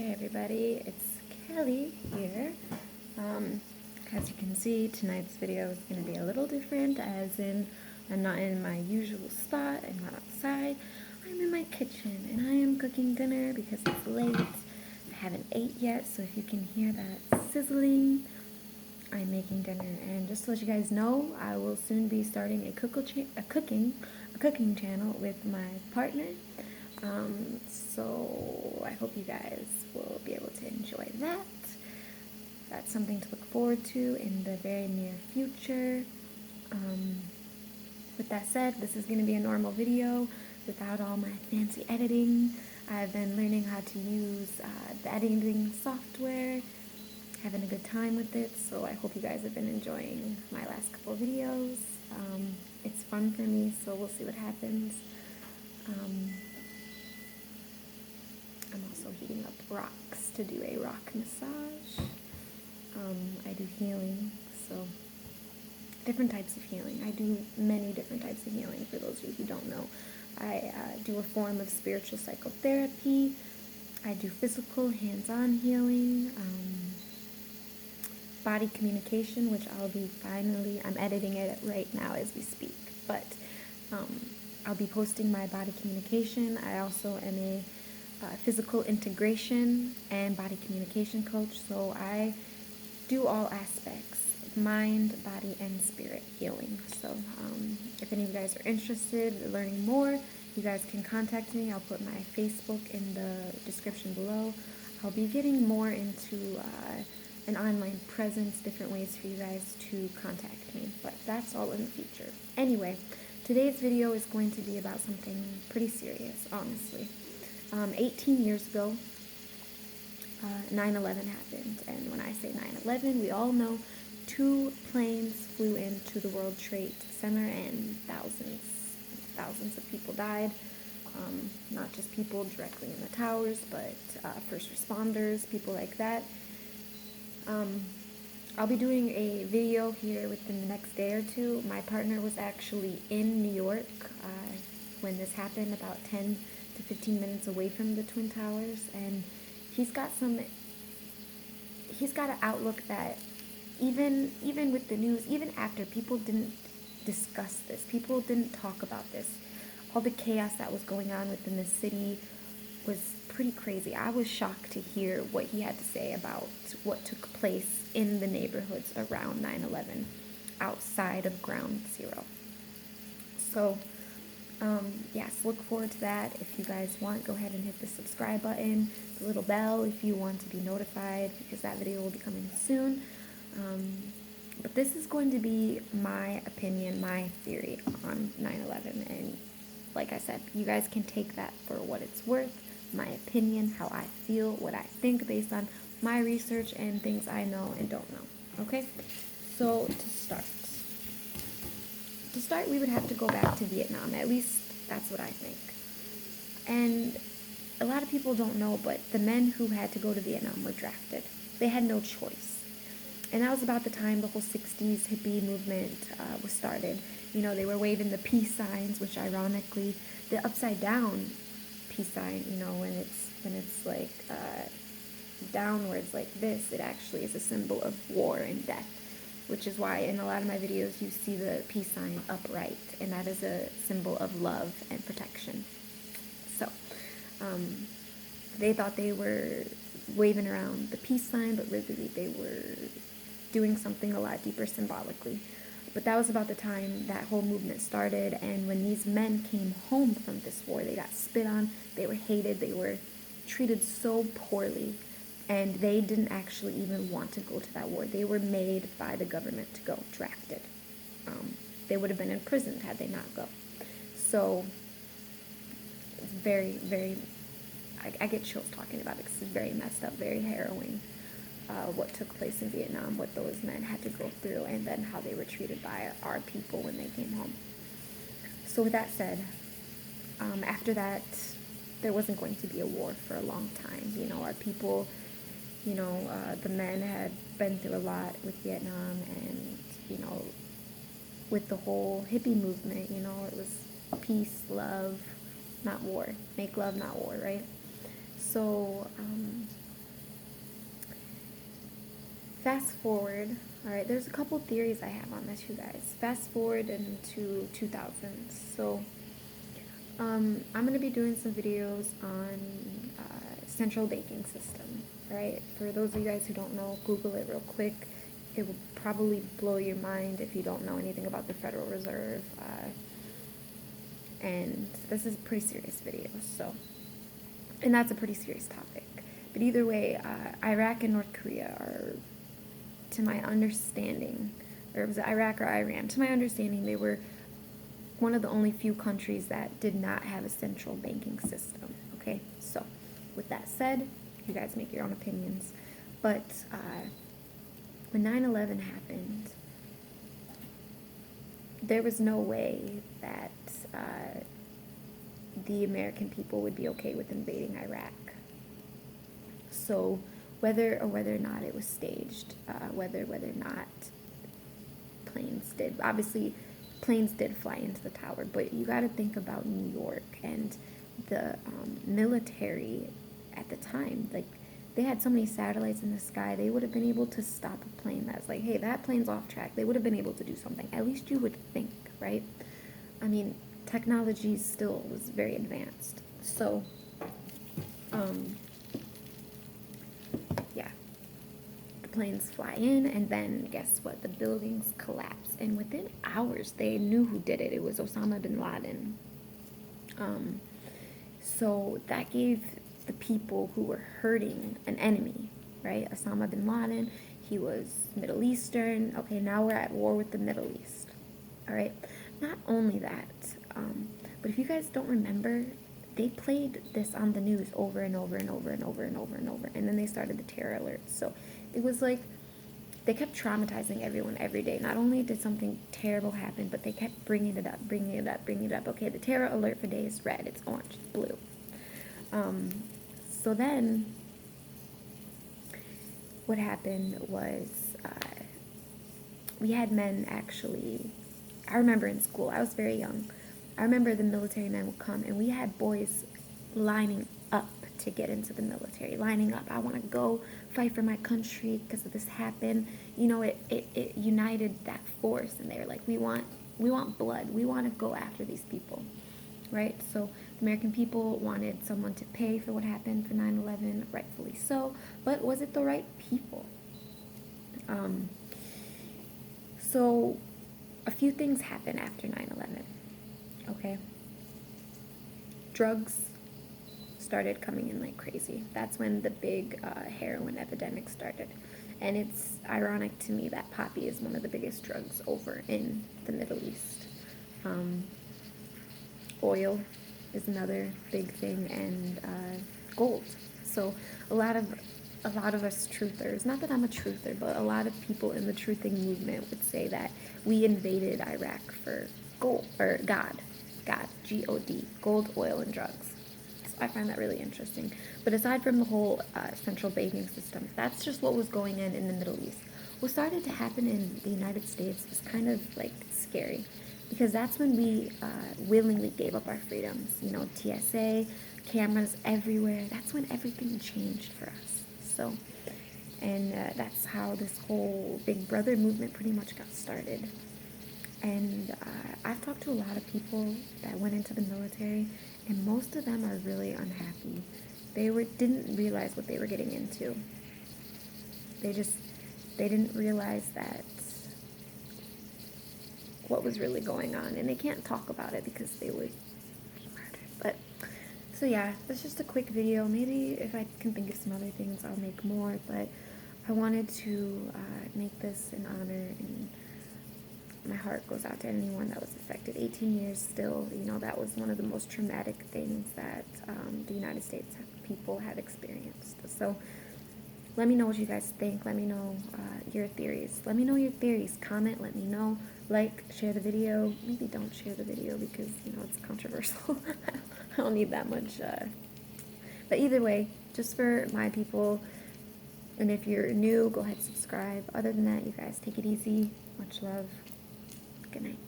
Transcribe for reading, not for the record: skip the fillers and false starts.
Hey everybody, it's Kelly here. As you can see, tonight's video is going to be a little different, as in I'm not in my usual spot, I'm not outside, I'm in my kitchen, and I am cooking dinner because it's late. I haven't ate yet, so if you can hear that sizzling, I'm making dinner. And just to let you guys know, I will soon be starting a cooking channel with my partner. So I hope you guys will be able to enjoy that. That's something to look forward to in the very near future. With that said, this is going to be a normal video without all my fancy editing. I've been learning how to use the editing software, having a good time with it, so I hope you guys have been enjoying my last couple videos. It's fun for me, so we'll see what happens. I'm also heating up rocks to do a rock massage. I do healing, so different types of healing. I do many different types of healing, for those of you who don't know. I do a form of spiritual psychotherapy. I do physical, hands-on healing, body communication, which I'm editing it right now as we speak, but I'll be posting my body communication. I also am a physical integration and body communication coach, so I do all aspects, mind, body, and spirit healing. So if any of you guys are interested in learning more, you guys can contact me. I'll put my Facebook in the description below. I'll be getting more into an online presence, different ways for you guys to contact me, but that's all in the future. Anyway, today's video is going to be about something pretty serious, honestly. 18 years ago, 9/11 happened, and when I say 9/11, we all know 2 planes flew into the World Trade Center, and thousands of people died. Not just people directly in the towers, but first responders, people like that. I'll be doing a video here within the next day or two. My partner was actually in New York when this happened, about 10 to 15 minutes away from the Twin Towers, and he's got an outlook that even with the news, even after, people didn't discuss this, people didn't talk about this. All the chaos that was going on within the city was pretty crazy. I was shocked to hear what he had to say about what took place in the neighborhoods around 9/11 outside of Ground Zero. So yes, look forward to that. If you guys want, go ahead and hit the subscribe button, the little bell if you want to be notified, because that video will be coming soon. But this is going to be my opinion, my theory on 9/11, and like I said, you guys can take that for what it's worth. My opinion, how I feel, what I think based on my research and things I know and don't know. Okay? So to start, we would have to go back to Vietnam. At least that's what I think. And a lot of people don't know, but the men who had to go to Vietnam were drafted. They had no choice. And that was about the time the whole 60s hippie movement was started. You know, they were waving the peace signs, which ironically, the upside down peace sign, you know, when it's like downwards like this, it actually is a symbol of war and death, which is why in a lot of my videos you see the peace sign upright, and that is a symbol of love and protection. So they thought they were waving around the peace sign, but really they were doing something a lot deeper symbolically. But that was about the time that whole movement started, and when these men came home from this war, they got spit on, they were hated, they were treated so poorly, and they didn't actually even want to go to that war. They were made by the government to go, drafted. They would have been imprisoned had they not go. So it's very, very, I get chills talking about it because it's very messed up, very harrowing. What took place in Vietnam, what those men had to go through, and then how they were treated by our people when they came home. So with that said, after that, there wasn't going to be a war for a long time. You know, our people, you know, the men had been through a lot with Vietnam, and, you know, with the whole hippie movement, you know, it was peace, love, not war. Make love, not war, right? So fast forward. All right, there's a couple theories I have on this, you guys. Fast forward into 2000s. So I'm going to be doing some videos on central banking system, right? For those of you guys who don't know, Google it real quick. It will probably blow your mind if you don't know anything about the Federal Reserve. And this is a pretty serious video, so, and that's a pretty serious topic. But either way, Iraq and North Korea are, to my understanding, or was it Iraq or Iran? To my understanding, they were one of the only few countries that did not have a central banking system. Okay, so with that said, you guys make your own opinions. But when 9/11 happened, there was no way that the American people would be okay with invading Iraq. So whether or not it was staged, whether or not planes did, obviously planes did fly into the tower, but you got to think about New York and the military at the time. Like, they had so many satellites in the sky, they would have been able to stop a plane that's like, hey, that plane's off track. They would have been able to do something. At least you would think, right? I mean, technology still was very advanced. So, yeah. The planes fly in, and then guess what? The buildings collapse. And within hours, they knew who did it. It was Osama bin Laden. So that gave the people who were hurting an enemy, right? Osama bin Laden, he was Middle Eastern. Okay, now we're at war with the Middle East. All right. Not only that, but if you guys don't remember, they played this on the news over and over and over and over and over and over, and then they started the terror alerts. So it was like they kept traumatizing everyone every day. Not only did something terrible happen, but they kept bringing it up, bringing it up, bringing it up. Okay, the terror alert for day is red, it's orange, it's blue. So then what happened was we had men actually, I remember in school, I was very young, I remember the military men would come, and we had boys lining up to get into the military, lining up. I want to go fight for my country because of this happened. You know, it united that force, and they were like, we want blood. We want to go after these people, right? So the American people wanted someone to pay for what happened for 9/11, rightfully so. But was it the right people? So a few things happened after 9/11. Okay. Drugs started coming in like crazy. That's when the big heroin epidemic started. And it's ironic to me that poppy is one of the biggest drugs over in the Middle East. Oil is another big thing, and gold. So a lot of us truthers, not that I'm a truther, but a lot of people in the truthing movement would say that we invaded Iraq for gold, or God, G-O-D, gold, oil, and drugs. So I find that really interesting. But aside from the whole central banking system, that's just what was going in the Middle East. What started to happen in the United States was kind of like scary, because that's when we willingly gave up our freedoms. You know, TSA, cameras everywhere. That's when everything changed for us. So, and that's how this whole Big Brother movement pretty much got started. And I've talked to a lot of people that went into the military, and most of them are really unhappy. They didn't realize what they were getting into. They didn't realize that what was really going on, and they can't talk about it because they would be murdered. But so yeah, that's just a quick video. Maybe if I can think of some other things, I'll make more. But I wanted to make this an honor, and my heart goes out to anyone that was affected. 18 years still, you know, that was one of the most traumatic things that the United States people have experienced. So let me know what you guys think. Let me know your theories. Let me know your theories. Comment, let me know. Like, share the video. Maybe don't share the video because, you know, it's controversial. I don't need that much. But either way, just for my people, and if you're new, go ahead and subscribe. Other than that, you guys take it easy. Much love. Good night.